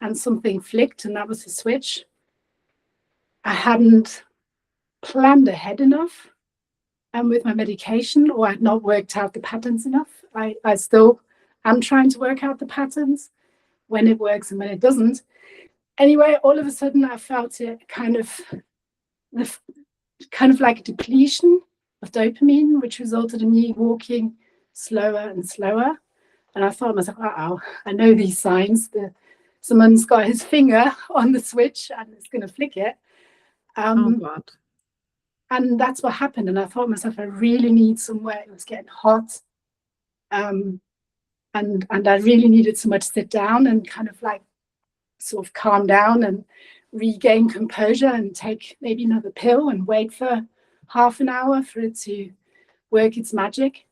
and something flicked, and that was the switch. I hadn't planned ahead enough. with my medication, or I'd not worked out the patterns enough. I still am trying to work out the patterns, when it works and when it doesn't. Anyway, all of a sudden I felt it kind of like a depletion of dopamine, which resulted in me walking slower and slower. And I thought to myself, uh-oh, I know these signs. Someone's got his finger on the switch and it's going to flick it. Oh God. And that's what happened. And I thought to myself, I really need somewhere. It was getting hot. And I really needed somewhere to sit down and kind of like sort of calm down and regain composure and take maybe another pill and wait for half an hour for it to work its magic.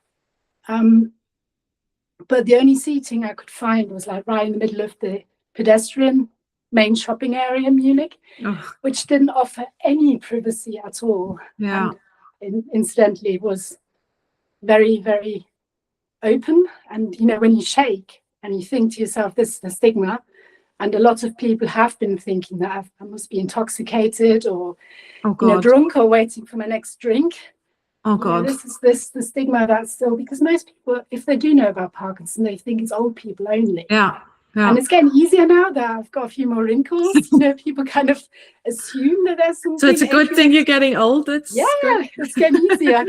But the only seating I could find was like right in the middle of the pedestrian main shopping area in Munich, which didn't offer any privacy at all. Yeah. And incidentally, it was very, very open. And, you know, when you shake and you think to yourself, this is the stigma, and a lot of people have been thinking that I must be intoxicated or drunk or waiting for my next drink. Oh God. This is the stigma that's still, because most people, if they do know about Parkinson, they think it's old people only. Yeah. And it's getting easier now that I've got a few more wrinkles. You know, people kind of assume that there's something. So it's a good thing you're getting old. It's getting easier.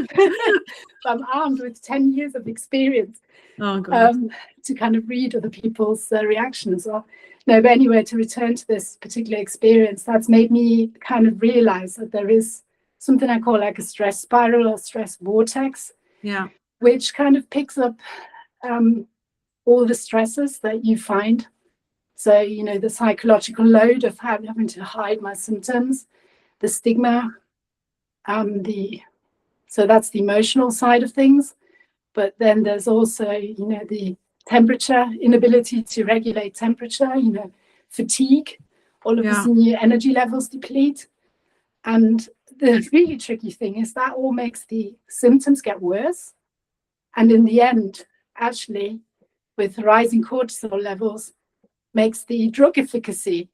I'm armed with 10 years of experience. Oh God. To kind of read other people's reactions. No, but anyway, to return to this particular experience, that's made me kind of realize that there is something I call like a stress spiral or stress vortex, which kind of picks up all the stresses that you find. So, you know, the psychological load of having to hide my symptoms, the stigma, so that's the emotional side of things. But then there's also, you know, the temperature, inability to regulate temperature, you know, fatigue, all of a sudden your energy levels deplete. And the really tricky thing is that all makes the symptoms get worse. And in the end, actually, with rising cortisol levels, makes the drug efficacy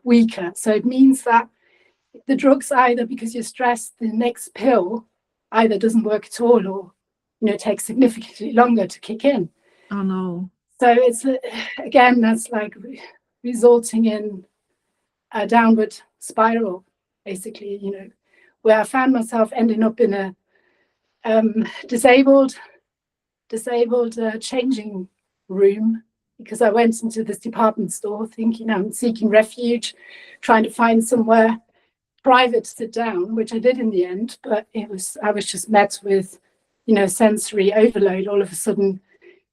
weaker. So it means that the drugs, either because you're stressed, the next pill either doesn't work at all, or, you know, takes significantly longer to kick in. Oh no. So it's again, that's like resulting in a downward spiral, basically, you know, where I found myself ending up in a disabled changing room, because I went into this department store thinking I'm seeking refuge, trying to find somewhere private to sit down, which I did in the end. But I was just met with, you know, sensory overload. All of a sudden,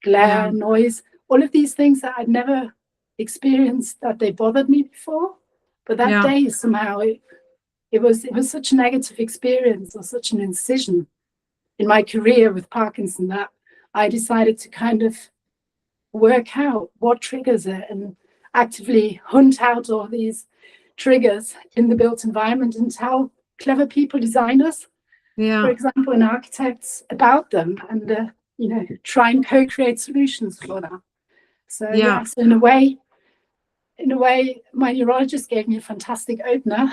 glare, noise, all of these things that I'd never experienced, that they bothered me before. But that day, somehow, it was such a negative experience, or such an incision in my career with Parkinson, that I decided to kind of work out what triggers it and actively hunt out all these triggers in the built environment and tell clever people, designers, for example, and architects about them, and you know, try and co-create solutions for that. So so in a way, my neurologist gave me a fantastic opener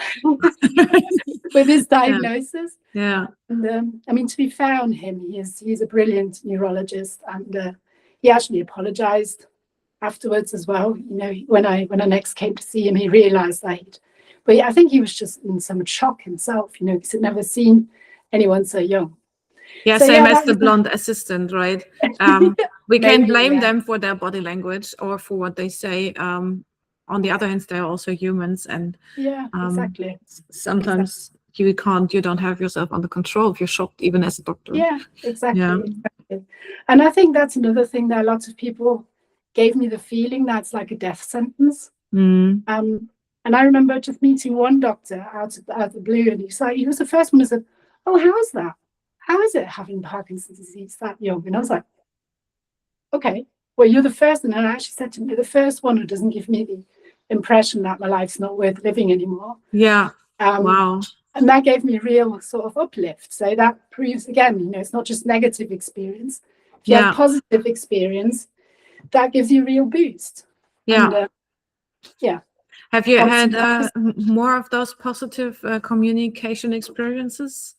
with his diagnosis. And I mean, to be fair on him, he's a brilliant neurologist, and he actually apologized afterwards as well. You know, when I next came to see him, he realized that but I think he was just in so much shock himself, you know, because he'd never seen anyone so young. Yeah, so same as the blonde assistant, right? We can't blame them for their body language or for what they say. On the other hand, they're also humans, and exactly. Sometimes you don't have yourself under control if you're shocked, even as a doctor. Exactly. And I think that's another thing that a lot of people gave me the feeling that's like a death sentence. And I remember just meeting one doctor out of the blue, and he was the first one who said, "Oh, how is that? How is it having Parkinson's disease that young?" And I was like, "Okay, well, you're the first." And I actually said to me, "The first one who doesn't give me the impression that my life's not worth living anymore." Wow. And that gave me a real sort of uplift. So that proves, again, you know, it's not just negative experience. If you have positive experience, that gives you a real boost. And, have you had more of those positive communication experiences?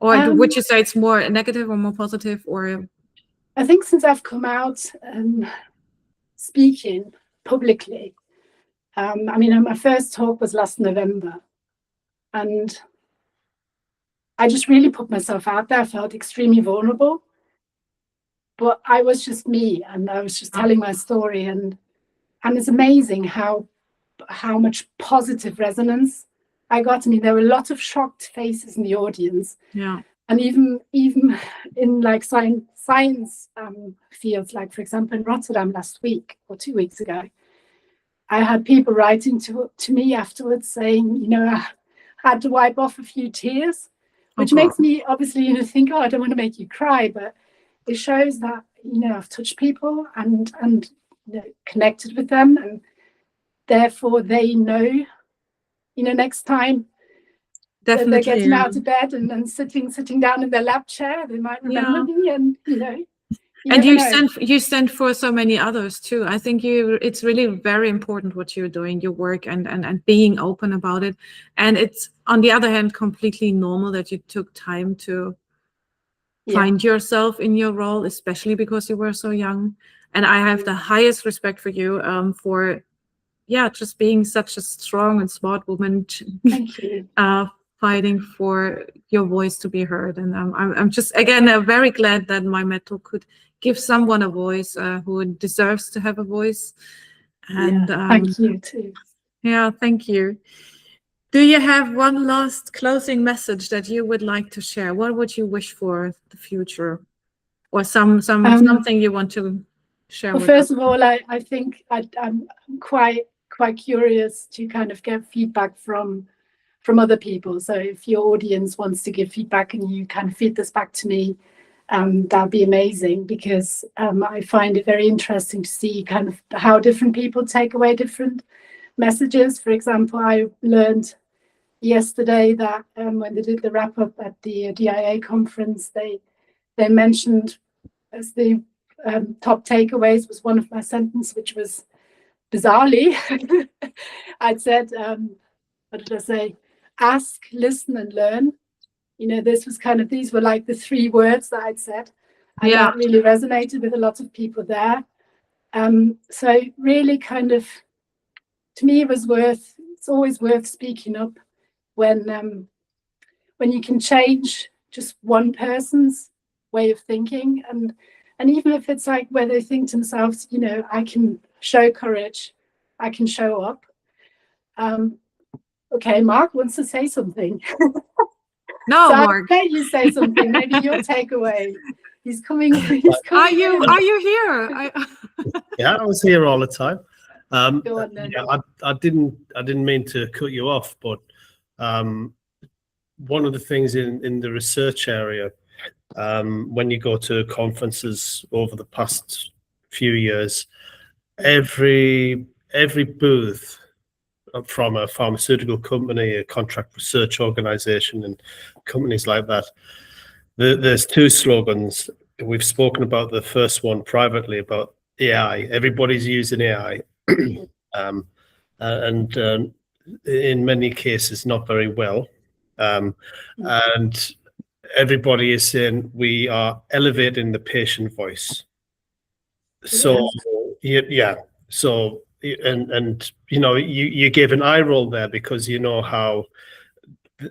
Or would you say it's more negative or more positive? Or I think since I've come out speaking publicly, I mean, my first talk was last November, and I just really put myself out there. I felt extremely vulnerable, but I was just me, and I was just telling my story, and it's amazing how much positive resonance I got. I mean, there were a lot of shocked faces in the audience. Yeah. And even in like science fields, like for example in Rotterdam last week or 2 weeks ago, I had people writing to me afterwards saying, you know, I had to wipe off a few tears, which makes me obviously, you know, think, oh, I don't want to make you cry, but it shows that, you know, I've touched people and you know, connected with them, and therefore they know, you know, next time definitely they're getting out of bed and sitting down in their lab chair, they might remember me, and you know. And you stand for so many others too. I think it's really very important what you're doing, your work, and being open about it. And it's on the other hand completely normal that you took time to find yourself in your role, especially because you were so young. And I have the highest respect for you for just being such a strong and smart woman. Thank you. Fighting for your voice to be heard. And I'm just, again, very glad that my MedTalk could give someone a voice who deserves to have a voice. And thank you too. Yeah, thank you. Do you have one last closing message that you would like to share? What would you wish for the future? Or something you want to share with us? First of all, I think I'm quite curious to kind of get feedback from other people. So if your audience wants to give feedback and you kind of feed this back to me, that'd be amazing, because I find it very interesting to see kind of how different people take away different messages. For example, I learned yesterday that when they did the wrap up at the DIA conference, they mentioned as the top takeaways was one of my sentences, which was bizarrely, I'd said, what did I say? Ask, listen, and learn. You know, these were like the 3 words that I'd said, and that really resonated with a lot of people there. So really kind of, to me, it's always worth speaking up when you can change just one person's way of thinking, and even if it's like where they think to themselves, you know, I can show courage, I can show up. Okay, Mark wants to say something. No, so Mark. I'll let you say something. Maybe your takeaway. He's coming. Are you here? Yeah, I was here all the time. Go on, then. Yeah, I didn't mean to cut you off, but one of the things in the research area, when you go to conferences over the past few years, every booth from a pharmaceutical company, a contract research organization, and companies like that, there's 2 slogans. We've spoken about the first one privately about AI. Everybody's using AI, and in many cases not very well. And everybody is saying we are elevating the patient voice. So so and you know, you gave an eye roll there, because you know how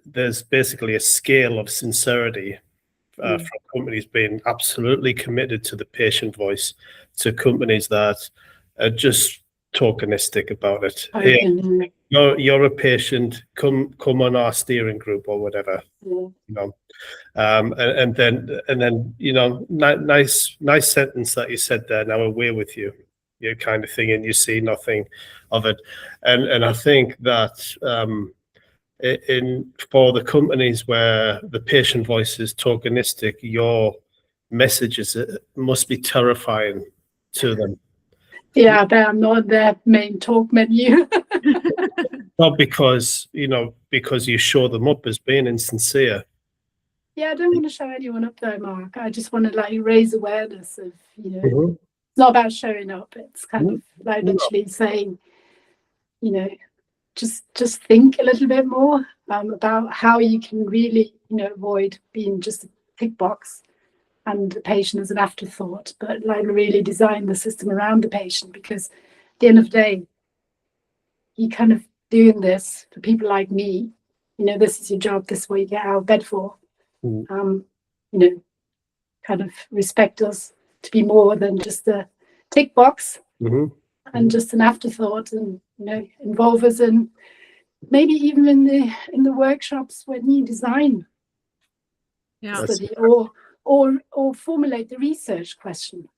there's basically a scale of sincerity from companies being absolutely committed to the patient voice to companies that are just tokenistic about it. Hey, you're a patient, come on our steering group or whatever. You know, and then you know, nice sentence that you said there. Now away with you, you kind of thing, and you see nothing of it. And I think that for the companies where the patient voice is tokenistic, your messages must be terrifying to them. Yeah, but I'm not their main talk menu. Not because you show them up as being insincere. Yeah, I don't want to show anyone up though, Mark. I just want to like raise awareness of, you know, it's not about showing up. It's kind of like literally saying, you know, just think a little bit more about how you can really, avoid being just a tick box and the patient as an afterthought, but like really design the system around the patient, because at the end of the day, you kind of doing this for people like me. This is your job. This is what you get out of bed for. Kind of respect us to be more than just a tick box and just an afterthought, and involve us in maybe even in the workshops when you design study or formulate the research question.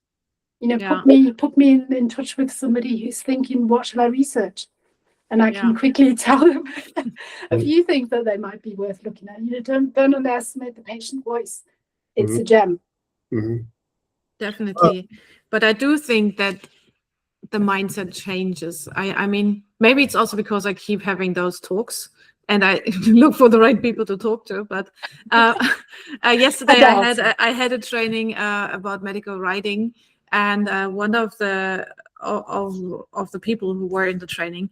Put me in touch with somebody who's thinking, what shall I research? And I can quickly tell them a few things that they might be worth looking at. Don't underestimate the patient voice. It's a gem. Definitely. But I do think that the mindset changes. I mean, maybe it's also because I keep having those talks and I look for the right people to talk to. But yesterday I had a training about medical writing, and one of the people who were in the training,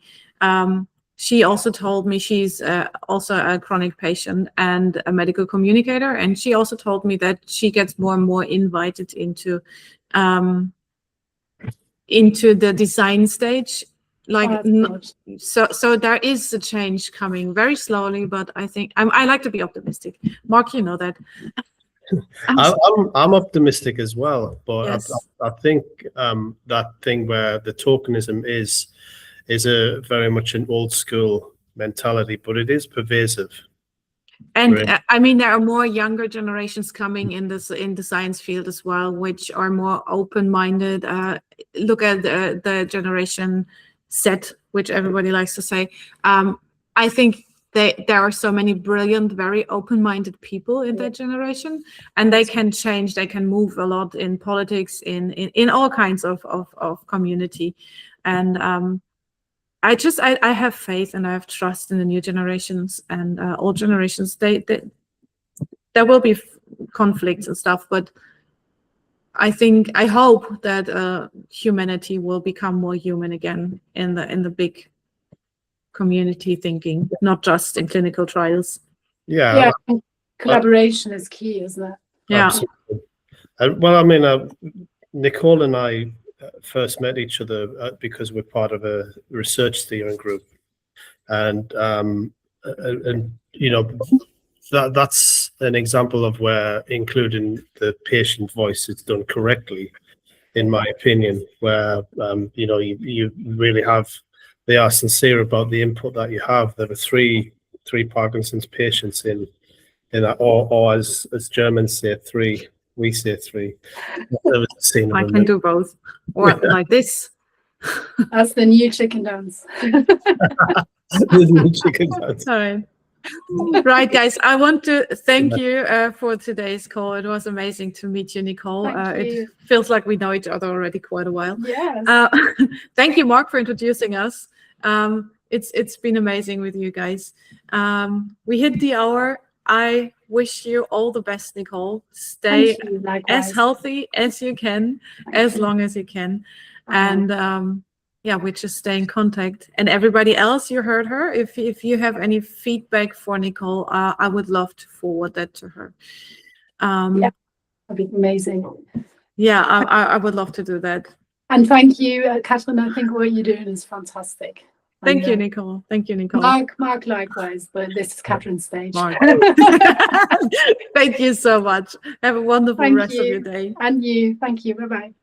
she also told me she's also a chronic patient and a medical communicator, and she also told me that she gets more and more invited into the design stage. So there is a change coming very slowly, but I think I like to be optimistic. Mark, you know that. I'm optimistic as well, but yes. I think that thing where the tokenism is a very much an old school mentality, but it is pervasive. And I mean, there are more younger generations coming in the science field as well, which are more open-minded. Look at the generation Z, which everybody likes to say. I think there are so many brilliant, very open-minded people in that generation, and they can change. They can move a lot in politics, in all kinds of community, and I have faith and I have trust in the new generations and old generations. There will be conflicts and stuff, but I hope that humanity will become more human again in the big community thinking, not just in clinical trials. Yeah, collaboration is key, isn't it? Yeah. Absolutely. Well, I mean, Nicole and I first met each other because we're part of a research steering group, and that's an example of where including the patient voice is done correctly, in my opinion, where you really they are sincere about the input that you have. There are three Parkinson's patients in that, or as Germans say, three. We say three. I can do both, or like this. That's the new chicken dance. The new chicken dance. All right. Right, guys. I want to thank you for today's call. It was amazing to meet you, Nicole. It feels like we know each other already quite a while. Yes. Thank you, Mark, for introducing us. It's been amazing with you guys. We hit the hour. I wish you all the best, Nicole. Stay as healthy as you can, as long as you can. And we just stay in contact. And everybody else, you heard her. If you have any feedback for Nicole, I would love to forward that to her. That'd be amazing. Yeah, I would love to do that. And thank you, Catherine. I think what you're doing is fantastic. Thank you, Nicole. Thank you, Nicole. Mark likewise, but this is Catherine's stage. Thank you so much. Have a wonderful rest of your day. And you. Thank you. Bye-bye.